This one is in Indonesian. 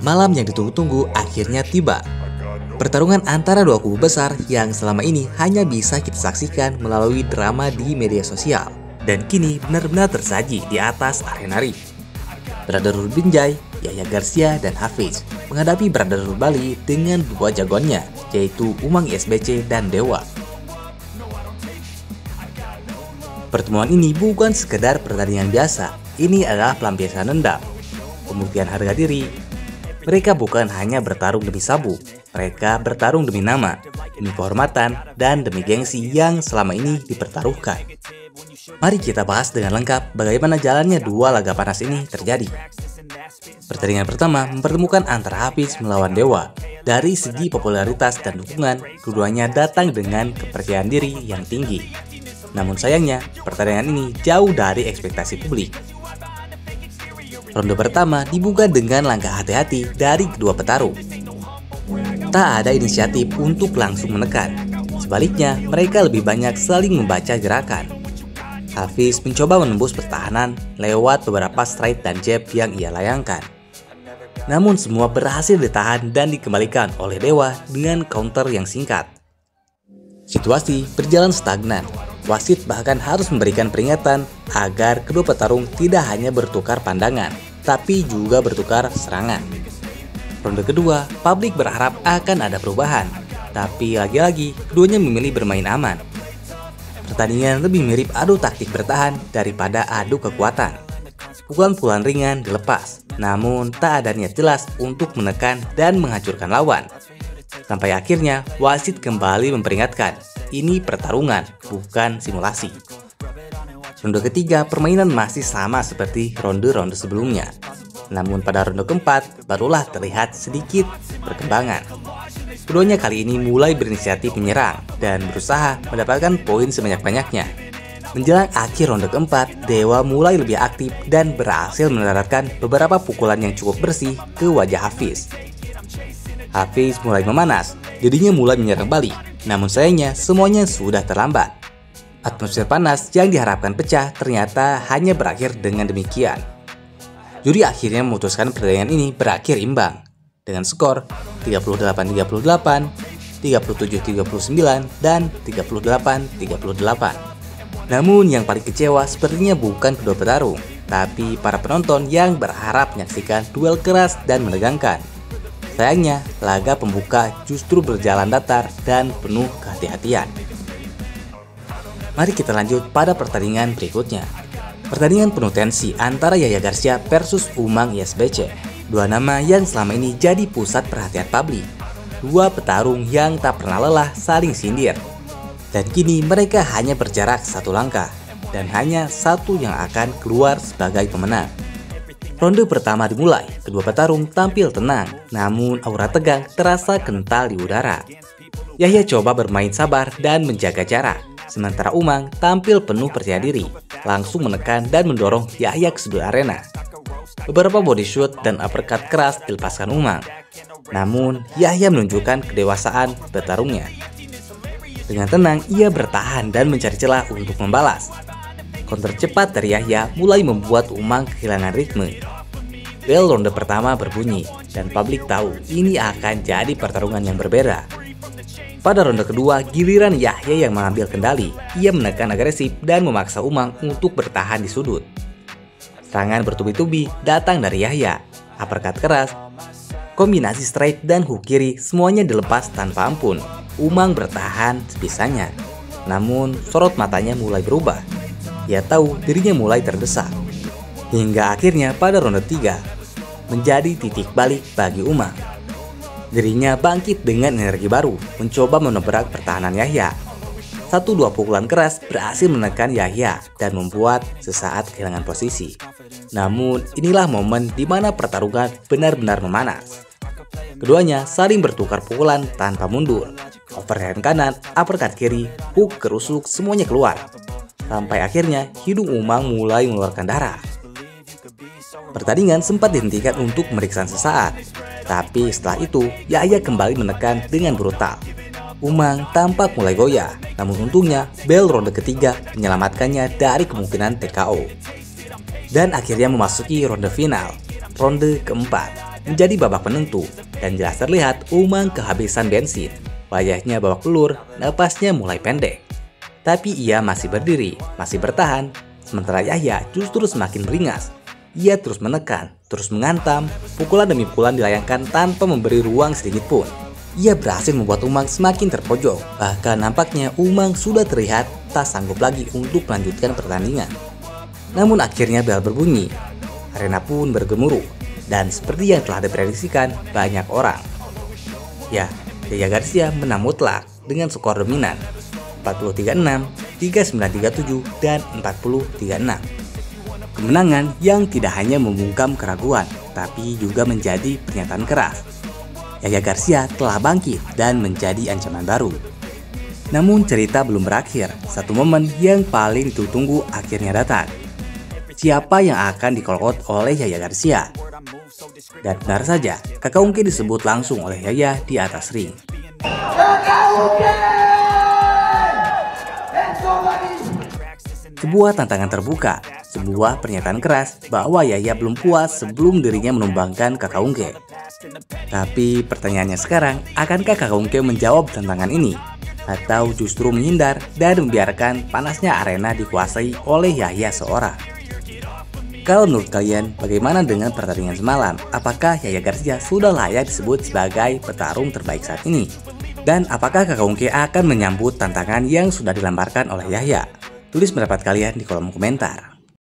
Malam yang ditunggu-tunggu akhirnya tiba. Pertarungan antara dua kubu besar yang selama ini hanya bisa kita saksikan melalui drama di media sosial, dan kini benar-benar tersaji di atas arena ring. Brotherhood Binjai, Yahya Garcia, dan Hafiz menghadapi Brotherhood Bali dengan dua jagoannya, yaitu Umang ISBC dan Dewa. Pertemuan ini bukan sekedar pertandingan biasa, ini adalah pelampiasan dendam, pembuktian harga diri. Mereka bukan hanya bertarung demi sabu, mereka bertarung demi nama, demi kehormatan, dan demi gengsi yang selama ini dipertaruhkan. Mari kita bahas dengan lengkap bagaimana jalannya dua laga panas ini terjadi. Pertandingan pertama mempertemukan antara Hafiz melawan Dewa. Dari segi popularitas dan dukungan, keduanya datang dengan kepercayaan diri yang tinggi. Namun sayangnya, pertandingan ini jauh dari ekspektasi publik. Ronde pertama dibuka dengan langkah hati-hati dari kedua petarung. Tak ada inisiatif untuk langsung menekan. Sebaliknya, mereka lebih banyak saling membaca gerakan. Hafiz mencoba menembus pertahanan lewat beberapa strike dan jab yang ia layangkan. Namun semua berhasil ditahan dan dikembalikan oleh Dewa dengan counter yang singkat. Situasi berjalan stagnan. Wasit bahkan harus memberikan peringatan agar kedua petarung tidak hanya bertukar pandangan, tapi juga bertukar serangan. Ronde kedua, publik berharap akan ada perubahan, tapi lagi-lagi keduanya memilih bermain aman. Pertandingan lebih mirip adu taktik bertahan daripada adu kekuatan. Pukulan-pukulan ringan dilepas, namun tak ada niat jelas untuk menekan dan menghancurkan lawan. Sampai akhirnya wasit kembali memperingatkan, ini pertarungan, bukan simulasi. Ronde ketiga permainan masih sama seperti ronde-ronde sebelumnya. Namun pada ronde keempat barulah terlihat sedikit perkembangan. Keduanya kali ini mulai berinisiatif menyerang dan berusaha mendapatkan poin sebanyak-banyaknya. Menjelang akhir ronde keempat, Dewa mulai lebih aktif dan berhasil mendaratkan beberapa pukulan yang cukup bersih ke wajah Hafiz. Hafiz mulai memanas, jadinya mulai menyerang balik. Namun sayangnya semuanya sudah terlambat. Atmosfer panas yang diharapkan pecah ternyata hanya berakhir dengan demikian. Juri akhirnya memutuskan pertandingan ini berakhir imbang dengan skor 38-38, 37-39, dan 38-38. Namun yang paling kecewa sepertinya bukan kedua petarung, tapi para penonton yang berharap menyaksikan duel keras dan menegangkan. Sayangnya, laga pembuka justru berjalan datar dan penuh kehati-hatian. Mari kita lanjut pada pertandingan berikutnya. Pertandingan penuh tensi antara Yahya Garcia versus Umang ISBC. Dua nama yang selama ini jadi pusat perhatian publik. Dua petarung yang tak pernah lelah saling sindir. Dan kini mereka hanya berjarak satu langkah. Dan hanya satu yang akan keluar sebagai pemenang. Ronde pertama dimulai, kedua petarung tampil tenang, namun aura tegang terasa kental di udara. Yahya coba bermain sabar dan menjaga jarak, sementara Umang tampil penuh percaya diri, langsung menekan dan mendorong Yahya ke sudut arena. Beberapa body shot dan uppercut keras dilepaskan Umang, namun Yahya menunjukkan kedewasaan petarungnya. Dengan tenang, ia bertahan dan mencari celah untuk membalas. Counter cepat dari Yahya mulai membuat Umang kehilangan ritme. Bel ronde pertama berbunyi, dan publik tahu ini akan jadi pertarungan yang berbeda. Pada ronde kedua, giliran Yahya yang mengambil kendali. Ia menekan agresif dan memaksa Umang untuk bertahan di sudut. Serangan bertubi-tubi datang dari Yahya. Uppercut keras, kombinasi straight dan hook kiri semuanya dilepas tanpa ampun. Umang bertahan sebisanya. Namun, sorot matanya mulai berubah. Ia tahu dirinya mulai terdesak. Hingga akhirnya pada ronde 3 menjadi titik balik bagi Umang. Dirinya bangkit dengan energi baru, mencoba menobrak pertahanan Yahya. 1-2 pukulan keras berhasil menekan Yahya dan membuat sesaat kehilangan posisi. Namun inilah momen di mana pertarungan benar-benar memanas. Keduanya saling bertukar pukulan tanpa mundur. Overhand kanan, uppercut kiri, hook kerusuk semuanya keluar. Sampai akhirnya hidung Umang mulai mengeluarkan darah. Pertandingan sempat dihentikan untuk pemeriksaan sesaat. Tapi setelah itu Yahya kembali menekan dengan brutal. Umang tampak mulai goyah. Namun untungnya bel ronde ketiga menyelamatkannya dari kemungkinan TKO. Dan akhirnya memasuki ronde final, ronde keempat. menjadi babak penentu dan jelas terlihat Umang kehabisan bensin. Wajahnya babak belur, napasnya mulai pendek. Tapi ia masih berdiri, masih bertahan, sementara Yahya justru semakin beringas. Ia terus menekan, terus mengantam, pukulan demi pukulan dilayangkan tanpa memberi ruang sedikit pun. Ia berhasil membuat Umang semakin terpojok, bahkan nampaknya Umang sudah terlihat tak sanggup lagi untuk melanjutkan pertandingan. Namun akhirnya bel berbunyi, arena pun bergemuruh, dan seperti yang telah diprediksikan banyak orang. Ya, Yahya Garcia menang mutlak dengan skor dominan 40-36, 39-37, dan 40-36. Kemenangan yang tidak hanya membungkam keraguan, tapi juga menjadi pernyataan keras. Yahya Garcia telah bangkit dan menjadi ancaman baru. Namun cerita belum berakhir, satu momen yang paling ditunggu akhirnya datang. Siapa yang akan dikolkot oleh Yahya Garcia? Dan benar saja, Kakak Ungke disebut langsung oleh Yahya di atas ring. Sebuah tantangan terbuka, sebuah pernyataan keras bahwa Yahya belum puas sebelum dirinya menumbangkan Kakak Ungke. Tapi pertanyaannya sekarang, akankah Kakak Ungke menjawab tantangan ini? Atau justru menghindar dan membiarkan panasnya arena dikuasai oleh Yahya seorang? Kalau menurut kalian, bagaimana dengan pertandingan semalam? Apakah Yahya Garcia sudah layak disebut sebagai petarung terbaik saat ini? Dan apakah Kakak Ungke akan menyambut tantangan yang sudah dilemparkan oleh Yahya? Tulis pendapat kalian di kolom komentar.